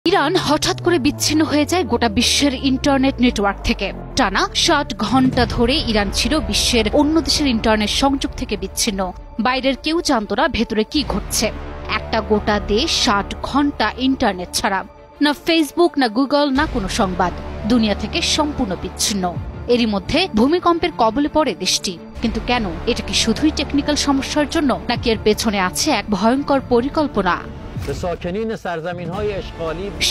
Iran হঠাৎ করে বিচ্ছিন্ন হয়ে যায় গোটা বিশ্বের ইন্টারনেট নেটওয়ার্ক থেকে। টানা ৬০ ঘন্টা ধরে ইরান ছিল বিশ্বের অন্য দেশের ইন্টারনেট সংযোগ থেকে বিচ্ছিন্ন। বাইরের কেউ জানত না ভেতরে কি ঘটছে। একটা গোটা দেশ ৬০ ঘন্টা ইন্টারনেট ছাড়া, না ফেসবুক, না গুগল, না কোনো সংবাদ, দুনিয়া থেকে সম্পূর্ণ বিচ্ছিন্ন। এরই মধ্যে ভূমিকম্পের কবলে পড়ে দেশটি। কিন্তু কেন? এটা কি শুধুই টেকনিক্যাল সমস্যার জন্য, নাকি এর পেছনে আছে এক ভয়ঙ্কর পরিকল্পনা?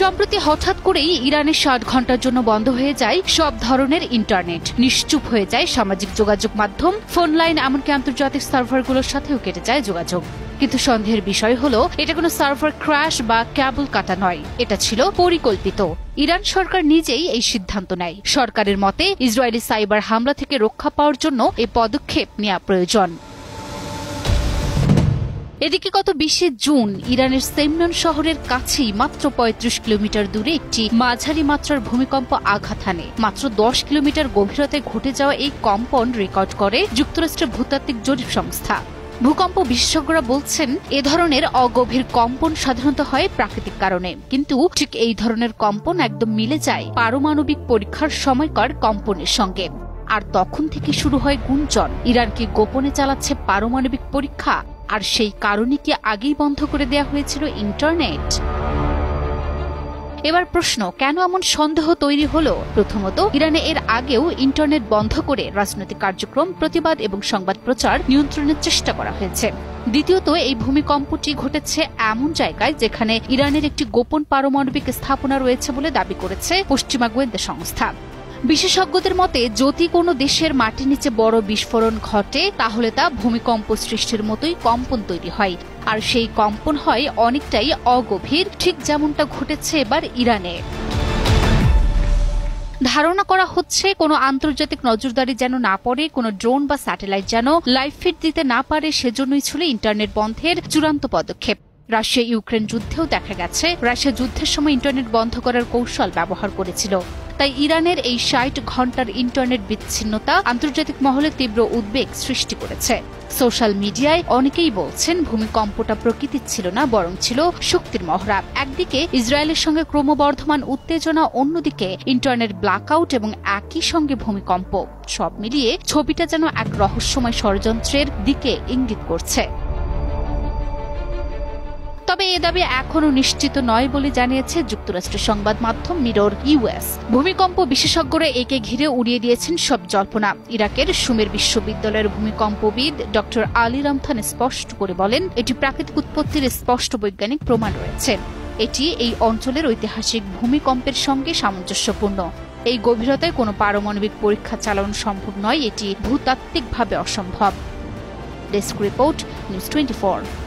সম্প্রতি হঠাৎ করেই ইরানের ৬০ ঘন্টার জন্য বন্ধ হয়ে যায় সব ধরনের ইন্টারনেট। নিশ্চুপ হয়ে যায় সামাজিক যোগাযোগ মাধ্যম, ফোন লাইন, এমনকি আন্তর্জাতিক সার্ভারগুলোর সাথেও কেটে যায় যোগাযোগ। কিন্তু সন্দেহের বিষয় হলো, এটা কোনো সার্ভার ক্র্যাশ বা কেবল কাটা নয়, এটা ছিল পরিকল্পিত। ইরান সরকার নিজেই এই সিদ্ধান্ত নেয়। সরকারের মতে ইসরায়েলি সাইবার হামলা থেকে রক্ষা পাওয়ার জন্য এই পদক্ষেপ নেওয়া প্রয়োজন। এদিকে গত ২০ জুন ইরানের সেমনন শহরের কাছেই মাত্র ৩৫ কিলোমিটার দূরে একটি মাঝারি মাত্রার ভূমিকম্প আঘাত হানে। মাত্র ১০ কিলোমিটার গভীরতায় ঘটে যাওয়া এই কম্পন রেকর্ড করে যুক্তরাষ্ট্রের ভূতাত্ত্বিক জরিপ সংস্থা। ভূকম্প বিশেষজ্ঞরা বলছেন, এ ধরনের অগভীর কম্পন সাধারণত হয় প্রাকৃতিক কারণে, কিন্তু ঠিক এই ধরনের কম্পন একদম মিলে যায় পারমাণবিক পরীক্ষার সময়কার কম্পনের সঙ্গে। আর তখন থেকে শুরু হয় গুঞ্জন, ইরান কি গোপনে চালাচ্ছে পারমাণবিক পরীক্ষা? আর সেই কারণে কি আগেই বন্ধ করে দেয়া হয়েছিল ইন্টারনেট? এবার প্রশ্ন, কেন এমন সন্দেহ তৈরি হলো? প্রথমত, ইরানে এর আগেও ইন্টারনেট বন্ধ করে রাজনৈতিক কার্যক্রম, প্রতিবাদ এবং সংবাদ প্রচার নিয়ন্ত্রণের চেষ্টা করা হয়েছে। দ্বিতীয়ত, এই ভূমিকম্পটি ঘটেছে এমন জায়গায় যেখানে ইরানের একটি গোপন পারমাণবিক স্থাপনা রয়েছে বলে দাবি করেছে পশ্চিমা গোয়েন্দা সংস্থা। বিশেষজ্ঞদের মতে, যদি কোনো দেশের মাটির নিচে বড় বিস্ফোরণ ঘটে, তাহলে তা ভূমিকম্প সৃষ্টির মতোই কম্পন তৈরি হয়। আর সেই কম্পন হয় অনেকটাই অগভীর, ঠিক যেমনটা ঘটেছে এবার ইরানে। ধারণা করা হচ্ছে, কোনো আন্তর্জাতিক নজরদারি যেন না পড়ে, কোনো ড্রোন বা স্যাটেলাইট যেন লাইভ ফিড দিতে না পারে, সেজন্যই ছিল ইন্টারনেট বন্ধের চূড়ান্ত পদক্ষেপ। রাশিয়া ইউক্রেন যুদ্ধেও দেখা গেছে, রাশিয়া যুদ্ধের সময় ইন্টারনেট বন্ধ করার কৌশল ব্যবহার করেছিল। তাই ইরানের এই ৬০ ঘন্টার ইন্টারনেট বিচ্ছিন্নতা আন্তর্জাতিক মহলে তীব্র উদ্বেগ সৃষ্টি করেছে। সোশ্যাল মিডিয়ায় অনেকেই বলছেন, ভূমিকম্পটা প্রকৃতির ছিল না, বরং ছিল শক্তির মহড়া। একদিকে ইসরায়েলের সঙ্গে ক্রমবর্ধমান উত্তেজনা, অন্যদিকে ইন্টারনেট ব্ল্যাকআউট এবং একই সঙ্গে ভূমিকম্প। সব মিলিয়ে ছবিটা যেন এক রহস্যময় ষড়যন্ত্রের দিকে ইঙ্গিত করছে। তবে এ দাবি এখনও নিশ্চিত নয় বলে জানিয়েছে যুক্তরাষ্ট্রের সংবাদ মাধ্যম মিরর ইউএস। ভূমিকম্প বিশেষজ্ঞরা একে ঘিরে উড়িয়ে দিয়েছেন সব জল্পনা। ইরাকের সুমের বিশ্ববিদ্যালয়ের ভূমিকম্পবিদ ডক্টর আলী রামথান স্পষ্ট করে বলেন, এটি প্রাকৃতিক উৎপত্তির স্পষ্ট বৈজ্ঞানিক প্রমাণ রয়েছে। এটি এই অঞ্চলের ঐতিহাসিক ভূমিকম্পের সঙ্গে সামঞ্জস্যপূর্ণ। এই গভীরতায় কোনো পারমাণবিক পরীক্ষা চালানো সম্ভব নয়, এটি ভূতাত্ত্বিকভাবে অসম্ভব। Desk report, news 24।